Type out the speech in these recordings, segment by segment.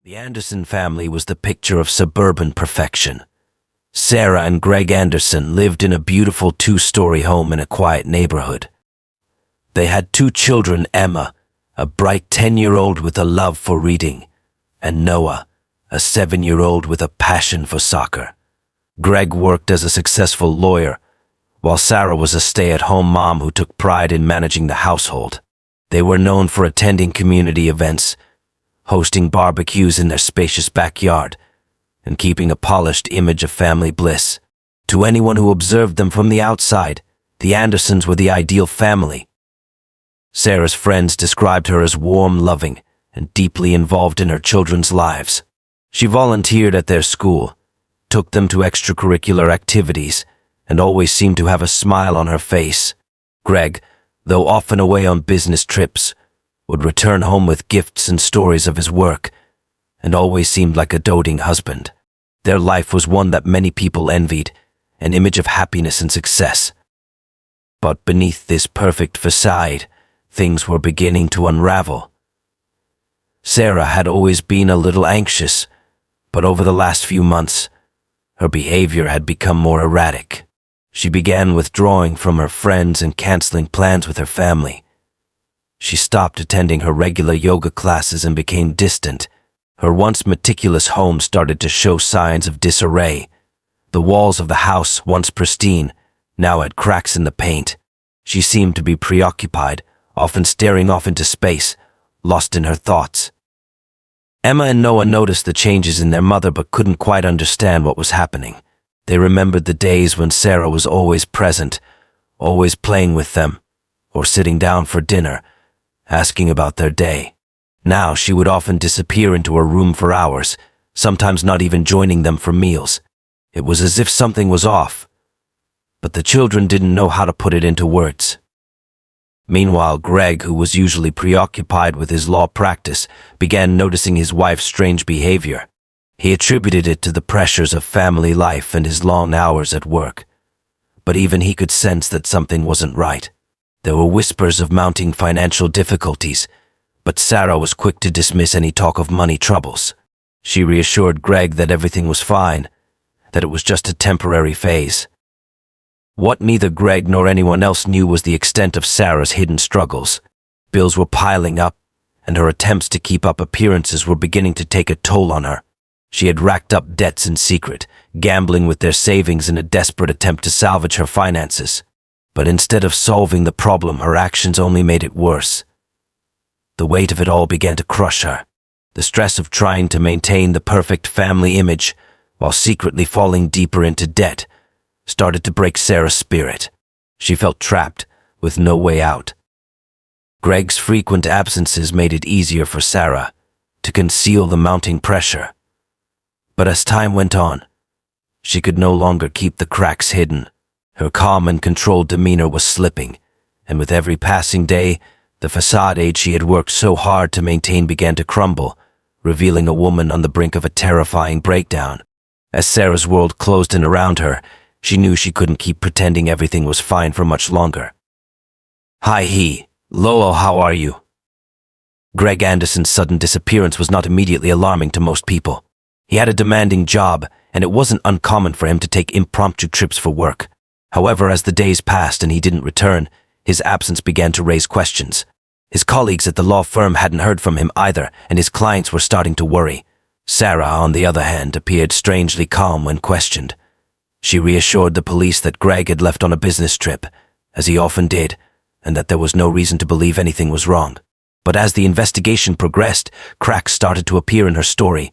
The Anderson family was the picture of suburban perfection. Sarah and Greg Anderson lived in a beautiful two-story home in a quiet neighborhood. They had two children, Emma, a bright 10-year-old with a love for reading, and Noah, a 7-year-old with a passion for soccer. Greg worked as a successful lawyer, while Sarah was a stay-at-home mom who took pride in managing the household. They were known for attending community events, hosting barbecues in their spacious backyard, and keeping a polished image of family bliss. To anyone who observed them from the outside, the Andersons were the ideal family. Sarah's friends described her as warm, loving, and deeply involved in her children's lives. She volunteered at their school, took them to extracurricular activities, and always seemed to have a smile on her face. Greg, though often away on business trips, would return home with gifts and stories of his work, and always seemed like a doting husband. Their life was one that many people envied, an image of happiness and success. But beneath this perfect facade, things were beginning to unravel. Sarah had always been a little anxious, but over the last few months, her behavior had become more erratic. She began withdrawing from her friends and canceling plans with her family. She stopped attending her regular yoga classes and became distant. Her once meticulous home started to show signs of disarray. The walls of the house, once pristine, now had cracks in the paint. She seemed to be preoccupied, often staring off into space, lost in her thoughts. Emma and Noah noticed the changes in their mother but couldn't quite understand what was happening. They remembered the days when Sarah was always present, always playing with them, or sitting down for dinner, asking about their day. Now she would often disappear into her room for hours, sometimes not even joining them for meals. It was as if something was off, but the children didn't know how to put it into words. Meanwhile, Greg, who was usually preoccupied with his law practice, began noticing his wife's strange behavior. He attributed it to the pressures of family life and his long hours at work. But even he could sense that something wasn't right. There were whispers of mounting financial difficulties, but Sarah was quick to dismiss any talk of money troubles. She reassured Greg that everything was fine, that it was just a temporary phase. What neither Greg nor anyone else knew was the extent of Sarah's hidden struggles. Bills were piling up, and her attempts to keep up appearances were beginning to take a toll on her. She had racked up debts in secret, gambling with their savings in a desperate attempt to salvage her finances. But instead of solving the problem, her actions only made it worse. The weight of it all began to crush her. The stress of trying to maintain the perfect family image while secretly falling deeper into debt started to break Sarah's spirit. She felt trapped, with no way out. Greg's frequent absences made it easier for Sarah to conceal the mounting pressure. But as time went on, she could no longer keep the cracks hidden. Her calm and controlled demeanor was slipping, and with every passing day, the facade she had worked so hard to maintain began to crumble, revealing a woman on the brink of a terrifying breakdown. As Sarah's world closed in around her, she knew she couldn't keep pretending everything was fine for much longer. "Hi, Lowell, how are you?" Greg Anderson's sudden disappearance was not immediately alarming to most people. He had a demanding job, and it wasn't uncommon for him to take impromptu trips for work. However, as the days passed and he didn't return, his absence began to raise questions. His colleagues at the law firm hadn't heard from him either, and his clients were starting to worry. Sarah, on the other hand, appeared strangely calm when questioned. She reassured the police that Greg had left on a business trip, as he often did, and that there was no reason to believe anything was wrong. But as the investigation progressed, cracks started to appear in her story.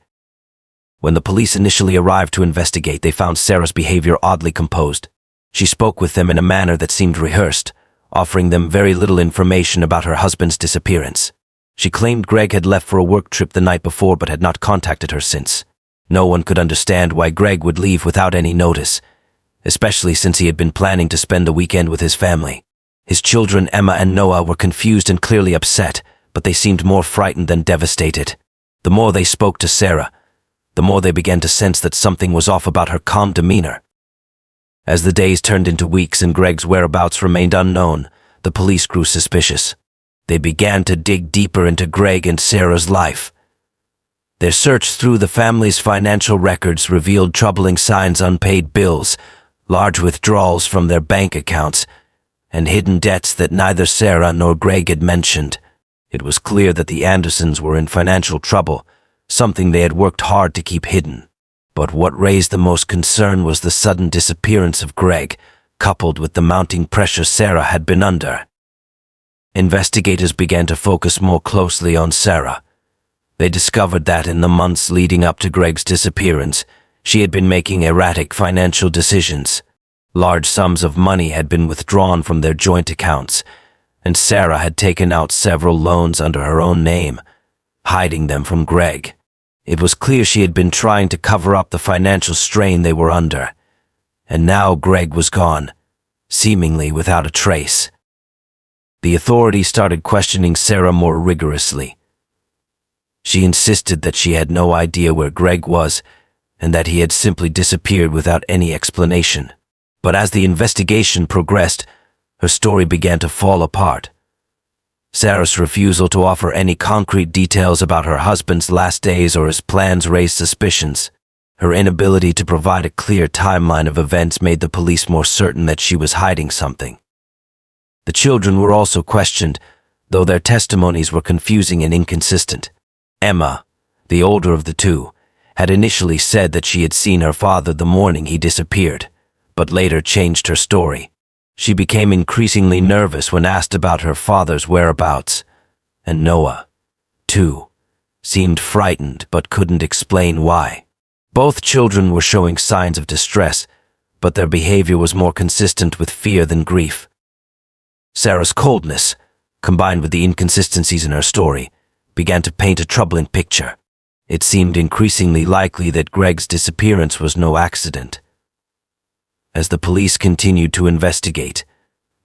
When the police initially arrived to investigate, they found Sarah's behavior oddly composed. She spoke with them in a manner that seemed rehearsed, offering them very little information about her husband's disappearance. She claimed Greg had left for a work trip the night before but had not contacted her since. No one could understand why Greg would leave without any notice, especially since he had been planning to spend the weekend with his family. His children, Emma and Noah, were confused and clearly upset, but they seemed more frightened than devastated. The more they spoke to Sarah, the more they began to sense that something was off about her calm demeanor. As the days turned into weeks and Greg's whereabouts remained unknown, the police grew suspicious. They began to dig deeper into Greg and Sarah's life. Their search through the family's financial records revealed troubling signs: unpaid bills, large withdrawals from their bank accounts, and hidden debts that neither Sarah nor Greg had mentioned. It was clear that the Andersons were in financial trouble, something they had worked hard to keep hidden. But what raised the most concern was the sudden disappearance of Greg, coupled with the mounting pressure Sarah had been under. Investigators began to focus more closely on Sarah. They discovered that in the months leading up to Greg's disappearance, she had been making erratic financial decisions. Large sums of money had been withdrawn from their joint accounts, and Sarah had taken out several loans under her own name, hiding them from Greg. It was clear she had been trying to cover up the financial strain they were under. And now Greg was gone, seemingly without a trace. The authorities started questioning Sarah more rigorously. She insisted that she had no idea where Greg was, and that he had simply disappeared without any explanation. But as the investigation progressed, her story began to fall apart. Sarah's refusal to offer any concrete details about her husband's last days or his plans raised suspicions. Her inability to provide a clear timeline of events made the police more certain that she was hiding something. The children were also questioned, though their testimonies were confusing and inconsistent. Emma, the older of the two, had initially said that she had seen her father the morning he disappeared, but later changed her story. She became increasingly nervous when asked about her father's whereabouts, and Noah, too, seemed frightened but couldn't explain why. Both children were showing signs of distress, but their behavior was more consistent with fear than grief. Sarah's coldness, combined with the inconsistencies in her story, began to paint a troubling picture. It seemed increasingly likely that Greg's disappearance was no accident. As the police continued to investigate,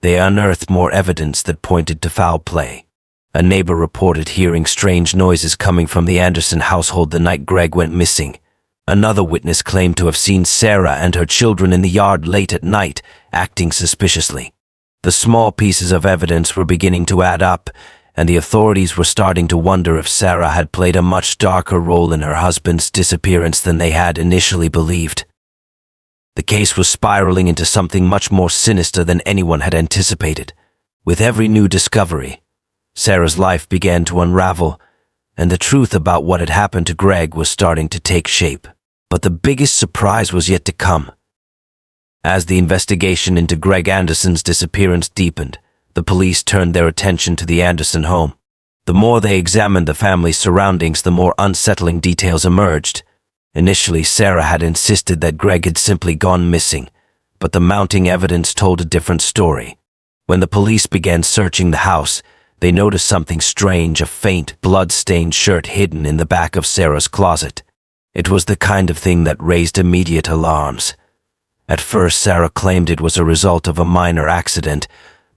they unearthed more evidence that pointed to foul play. A neighbor reported hearing strange noises coming from the Anderson household the night Greg went missing. Another witness claimed to have seen Sarah and her children in the yard late at night, acting suspiciously. The small pieces of evidence were beginning to add up, and the authorities were starting to wonder if Sarah had played a much darker role in her husband's disappearance than they had initially believed. The case was spiraling into something much more sinister than anyone had anticipated. With every new discovery, Sarah's life began to unravel, and the truth about what had happened to Greg was starting to take shape. But the biggest surprise was yet to come. As the investigation into Greg Anderson's disappearance deepened, the police turned their attention to the Anderson home. The more they examined the family's surroundings, the more unsettling details emerged. Initially, Sarah had insisted that Greg had simply gone missing, but the mounting evidence told a different story. When the police began searching the house, they noticed something strange: a faint, blood-stained shirt hidden in the back of Sarah's closet. It was the kind of thing that raised immediate alarms. At first, Sarah claimed it was a result of a minor accident,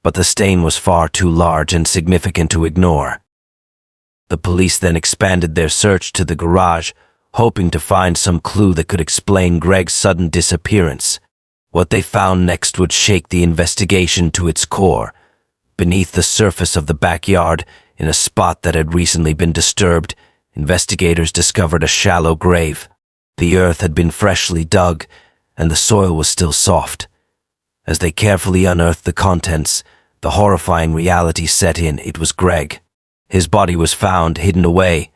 but the stain was far too large and significant to ignore. The police then expanded their search to the garage, hoping to find some clue that could explain Greg's sudden disappearance. What they found next would shake the investigation to its core. Beneath the surface of the backyard, in a spot that had recently been disturbed, investigators discovered a shallow grave. The earth had been freshly dug, and the soil was still soft. As they carefully unearthed the contents, the horrifying reality set in. It was Greg. His body was found hidden away,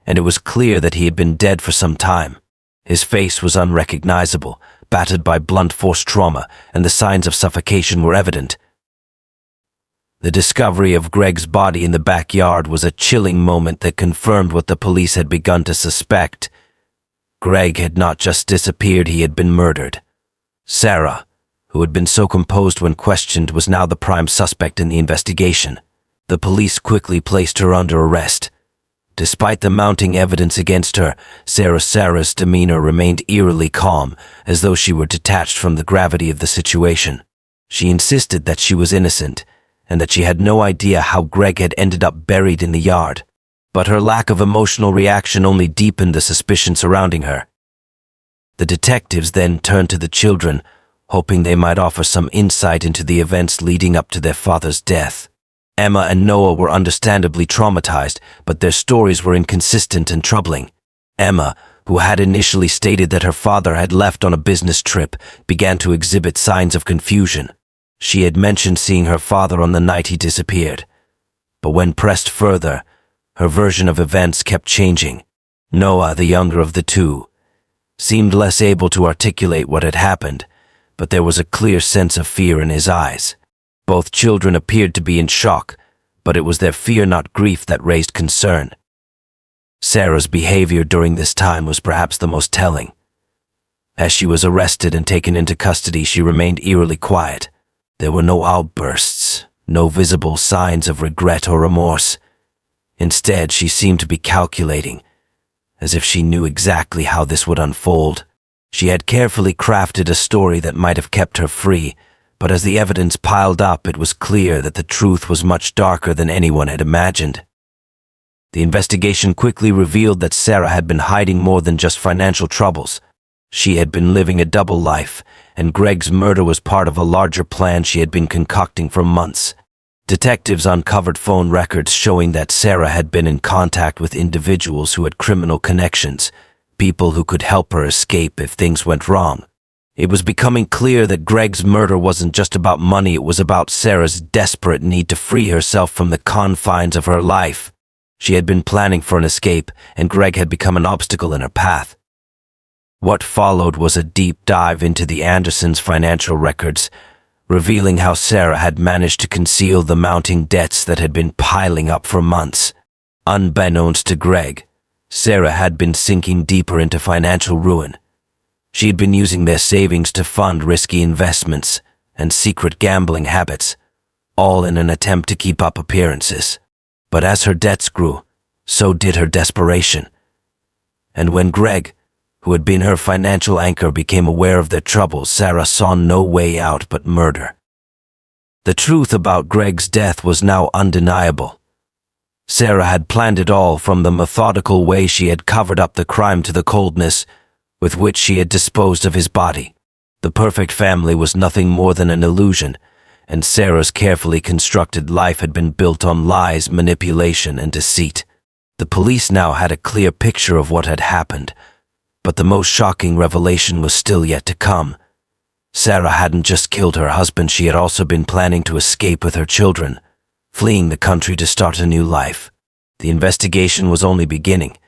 and it was clear that he had been dead for some time. His face was unrecognizable, battered by blunt force trauma, and the signs of suffocation were evident. The discovery of Greg's body in the backyard was a chilling moment that confirmed what the police had begun to suspect. Greg had not just disappeared, he had been murdered. Sarah, who had been so composed when questioned, was now the prime suspect in the investigation. The police quickly placed her under arrest. Despite the mounting evidence against her, Sarah's demeanor remained eerily calm, as though she were detached from the gravity of the situation. She insisted that she was innocent, and that she had no idea how Greg had ended up buried in the yard. But her lack of emotional reaction only deepened the suspicion surrounding her. The detectives then turned to the children, hoping they might offer some insight into the events leading up to their father's death. Emma and Noah were understandably traumatized, but their stories were inconsistent and troubling. Emma, who had initially stated that her father had left on a business trip, began to exhibit signs of confusion. She had mentioned seeing her father on the night he disappeared. But when pressed further, her version of events kept changing. Noah, the younger of the two, seemed less able to articulate what had happened, but there was a clear sense of fear in his eyes. Both children appeared to be in shock, but it was their fear, not grief, that raised concern. Sarah's behavior during this time was perhaps the most telling. As she was arrested and taken into custody, she remained eerily quiet. There were no outbursts, no visible signs of regret or remorse. Instead, she seemed to be calculating, as if she knew exactly how this would unfold. She had carefully crafted a story that might have kept her free, but as the evidence piled up, it was clear that the truth was much darker than anyone had imagined. The investigation quickly revealed that Sarah had been hiding more than just financial troubles. She had been living a double life, and Greg's murder was part of a larger plan she had been concocting for months. Detectives uncovered phone records showing that Sarah had been in contact with individuals who had criminal connections, people who could help her escape if things went wrong. It was becoming clear that Greg's murder wasn't just about money, it was about Sarah's desperate need to free herself from the confines of her life. She had been planning for an escape, and Greg had become an obstacle in her path. What followed was a deep dive into the Andersons' financial records, revealing how Sarah had managed to conceal the mounting debts that had been piling up for months. Unbeknownst to Greg, Sarah had been sinking deeper into financial ruin. She had been using their savings to fund risky investments and secret gambling habits, all in an attempt to keep up appearances. But as her debts grew, so did her desperation. And when Greg, who had been her financial anchor, became aware of their troubles, Sarah saw no way out but murder. The truth about Greg's death was now undeniable. Sarah had planned it all, from the methodical way she had covered up the crime to the coldness with which she had disposed of his body. The perfect family was nothing more than an illusion, and Sarah's carefully constructed life had been built on lies, manipulation, and deceit. The police now had a clear picture of what had happened, but the most shocking revelation was still yet to come. Sarah hadn't just killed her husband, she had also been planning to escape with her children, fleeing the country to start a new life. The investigation was only beginning,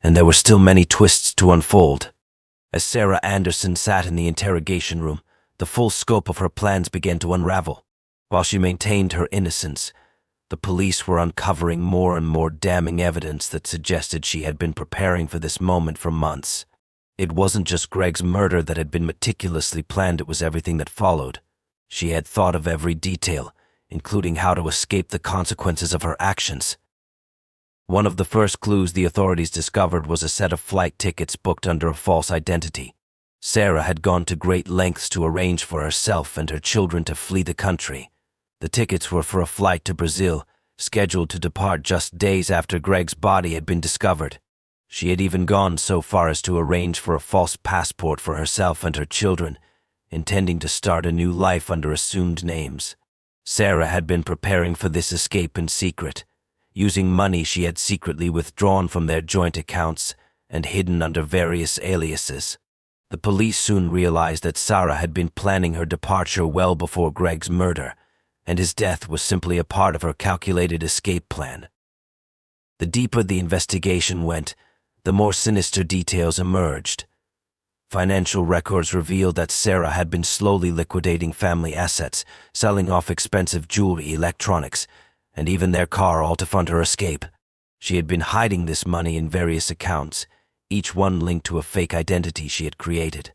and there were still many twists to unfold. As Sarah Anderson sat in the interrogation room, the full scope of her plans began to unravel. While she maintained her innocence, the police were uncovering more and more damning evidence that suggested she had been preparing for this moment for months. It wasn't just Greg's murder that had been meticulously planned, it was everything that followed. She had thought of every detail, including how to escape the consequences of her actions. One of the first clues the authorities discovered was a set of flight tickets booked under a false identity. Sarah had gone to great lengths to arrange for herself and her children to flee the country. The tickets were for a flight to Brazil, scheduled to depart just days after Greg's body had been discovered. She had even gone so far as to arrange for a false passport for herself and her children, intending to start a new life under assumed names. Sarah had been preparing for this escape in secret, using money she had secretly withdrawn from their joint accounts and hidden under various aliases. The police soon realized that Sarah had been planning her departure well before Greg's murder, and his death was simply a part of her calculated escape plan. The deeper the investigation went, the more sinister details emerged. Financial records revealed that Sarah had been slowly liquidating family assets, selling off expensive jewelry, electronics, and even their car, all to fund her escape. She had been hiding this money in various accounts, each one linked to a fake identity she had created.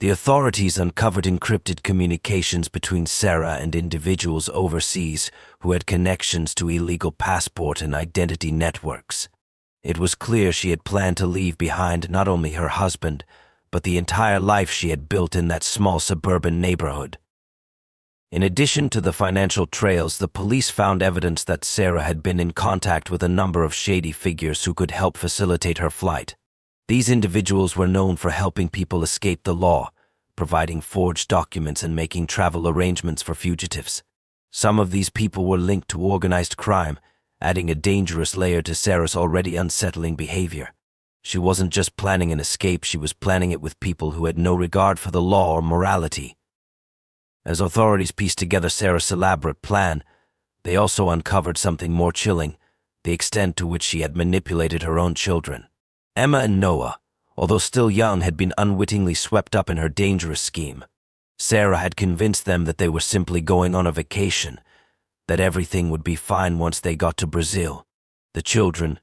The authorities uncovered encrypted communications between Sarah and individuals overseas who had connections to illegal passport and identity networks. It was clear she had planned to leave behind not only her husband, but the entire life she had built in that small suburban neighborhood. In addition to the financial trails, the police found evidence that Sarah had been in contact with a number of shady figures who could help facilitate her flight. These individuals were known for helping people escape the law, providing forged documents and making travel arrangements for fugitives. Some of these people were linked to organized crime, adding a dangerous layer to Sarah's already unsettling behavior. She wasn't just planning an escape, she was planning it with people who had no regard for the law or morality. As authorities pieced together Sarah's elaborate plan, they also uncovered something more chilling: the extent to which she had manipulated her own children. Emma and Noah, although still young, had been unwittingly swept up in her dangerous scheme. Sarah had convinced them that they were simply going on a vacation, that everything would be fine once they got to Brazil. The children,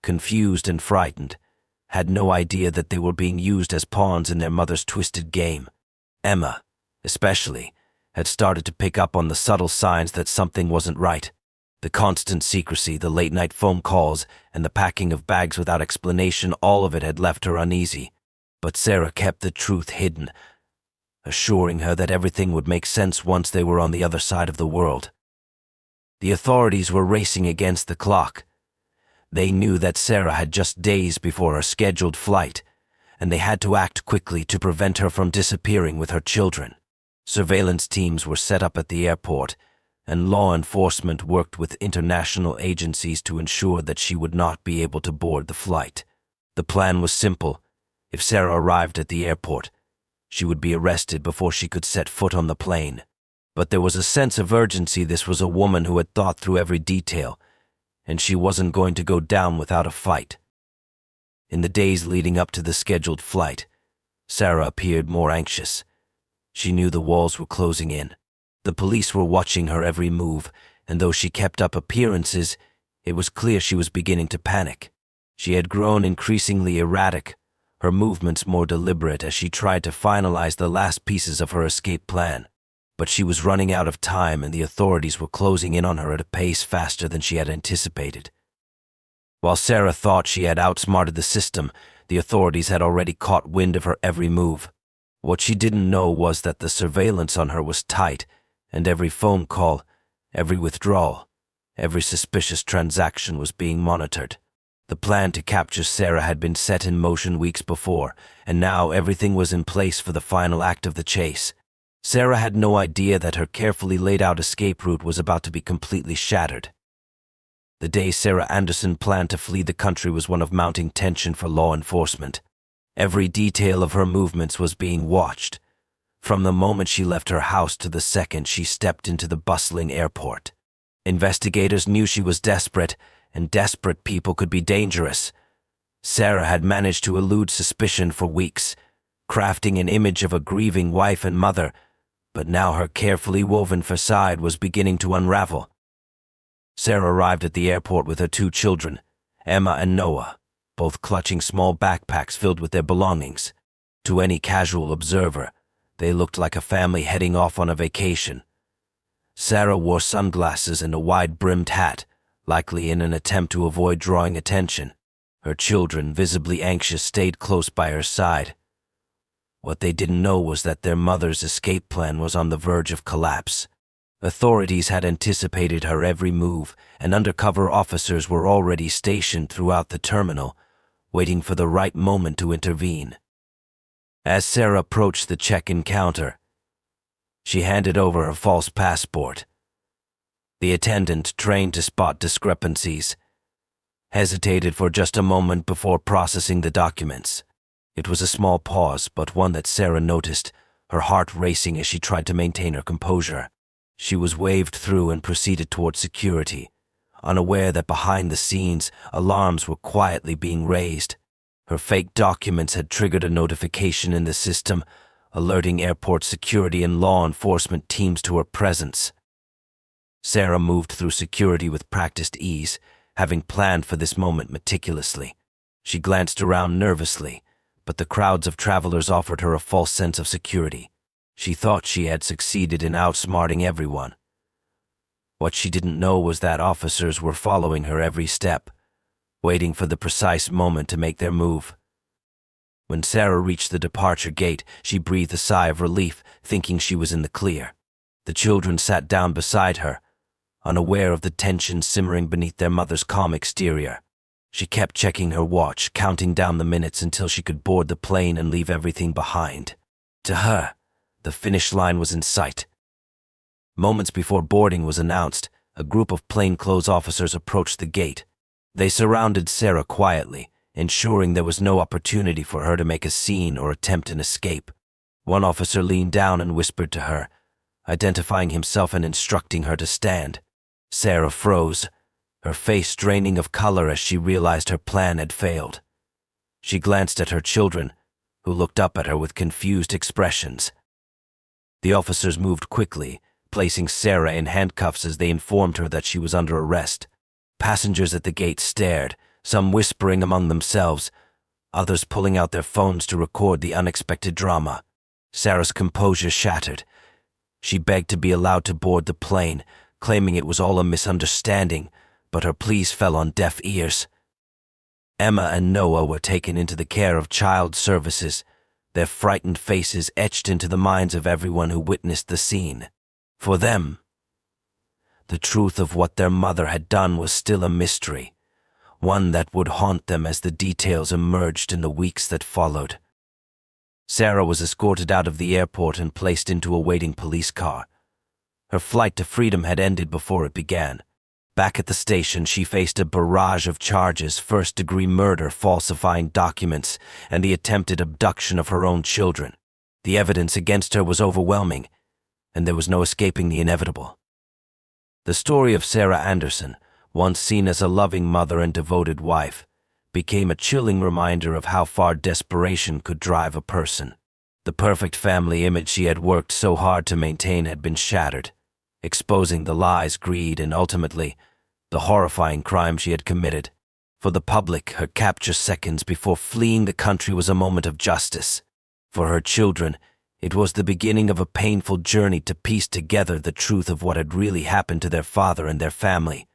confused and frightened, had no idea that they were being used as pawns in their mother's twisted game. Emma, especially, had started to pick up on the subtle signs that something wasn't right. The constant secrecy, the late-night phone calls, and the packing of bags without explanation, all of it had left her uneasy. But Sarah kept the truth hidden, assuring her that everything would make sense once they were on the other side of the world. The authorities were racing against the clock. They knew that Sarah had just days before her scheduled flight, and they had to act quickly to prevent her from disappearing with her children. Surveillance teams were set up at the airport, and law enforcement worked with international agencies to ensure that she would not be able to board the flight. The plan was simple: if Sarah arrived at the airport, she would be arrested before she could set foot on the plane. But there was a sense of urgency. This was a woman who had thought through every detail, and she wasn't going to go down without a fight. In the days leading up to the scheduled flight, Sarah appeared more anxious. She knew the walls were closing in. The police were watching her every move, and though she kept up appearances, it was clear she was beginning to panic. She had grown increasingly erratic, her movements more deliberate as she tried to finalize the last pieces of her escape plan. But she was running out of time, and the authorities were closing in on her at a pace faster than she had anticipated. While Sarah thought she had outsmarted the system, the authorities had already caught wind of her every move. What she didn't know was that the surveillance on her was tight, and every phone call, every withdrawal, every suspicious transaction was being monitored. The plan to capture Sarah had been set in motion weeks before, and now everything was in place for the final act of the chase. Sarah had no idea that her carefully laid out escape route was about to be completely shattered. The day Sarah Anderson planned to flee the country was one of mounting tension for law enforcement. Every detail of her movements was being watched, from the moment she left her house to the second she stepped into the bustling airport. Investigators knew she was desperate, and desperate people could be dangerous. Sarah had managed to elude suspicion for weeks, crafting an image of a grieving wife and mother, but now her carefully woven facade was beginning to unravel. Sarah arrived at the airport with her 2 children, Emma and Noah, both clutching small backpacks filled with their belongings. To any casual observer, they looked like a family heading off on a vacation. Sarah wore sunglasses and a wide-brimmed hat, likely in an attempt to avoid drawing attention. Her children, visibly anxious, stayed close by her side. What they didn't know was that their mother's escape plan was on the verge of collapse. Authorities had anticipated her every move, and undercover officers were already stationed throughout the terminal, waiting for the right moment to intervene. As Sarah approached the check-in counter, she handed over her false passport. The attendant, trained to spot discrepancies, hesitated for just a moment before processing the documents. It was a small pause, but one that Sarah noticed, her heart racing as she tried to maintain her composure. She was waved through and proceeded toward security, unaware that behind the scenes, alarms were quietly being raised. Her fake documents had triggered a notification in the system, alerting airport security and law enforcement teams to her presence. Sarah moved through security with practiced ease, having planned for this moment meticulously. She glanced around nervously, but the crowds of travelers offered her a false sense of security. She thought she had succeeded in outsmarting everyone. What she didn't know was that officers were following her every step, waiting for the precise moment to make their move. When Sarah reached the departure gate, she breathed a sigh of relief, thinking she was in the clear. The children sat down beside her, unaware of the tension simmering beneath their mother's calm exterior. She kept checking her watch, counting down the minutes until she could board the plane and leave everything behind. To her, the finish line was in sight. Moments before boarding was announced, a group of plainclothes officers approached the gate. They surrounded Sarah quietly, ensuring there was no opportunity for her to make a scene or attempt an escape. One officer leaned down and whispered to her, identifying himself and instructing her to stand. Sarah froze, her face draining of color as she realized her plan had failed. She glanced at her children, who looked up at her with confused expressions. The officers moved quickly, placing Sarah in handcuffs as they informed her that she was under arrest. Passengers at the gate stared, some whispering among themselves, others pulling out their phones to record the unexpected drama. Sarah's composure shattered. She begged to be allowed to board the plane, claiming it was all a misunderstanding, but her pleas fell on deaf ears. Emma and Noah were taken into the care of child services, their frightened faces etched into the minds of everyone who witnessed the scene. For them, the truth of what their mother had done was still a mystery, one that would haunt them as the details emerged in the weeks that followed. Sarah was escorted out of the airport and placed into a waiting police car. Her flight to freedom had ended before it began. Back at the station, she faced a barrage of charges: first-degree murder, falsifying documents, and the attempted abduction of her own children. The evidence against her was overwhelming, and there was no escaping the inevitable. The story of Sarah Anderson, once seen as a loving mother and devoted wife, became a chilling reminder of how far desperation could drive a person. The perfect family image she had worked so hard to maintain had been shattered, exposing the lies, greed, and ultimately, the horrifying crime she had committed. For the public, her capture seconds before fleeing the country was a moment of justice. For her children, it was the beginning of a painful journey to piece together the truth of what had really happened to their father and their family.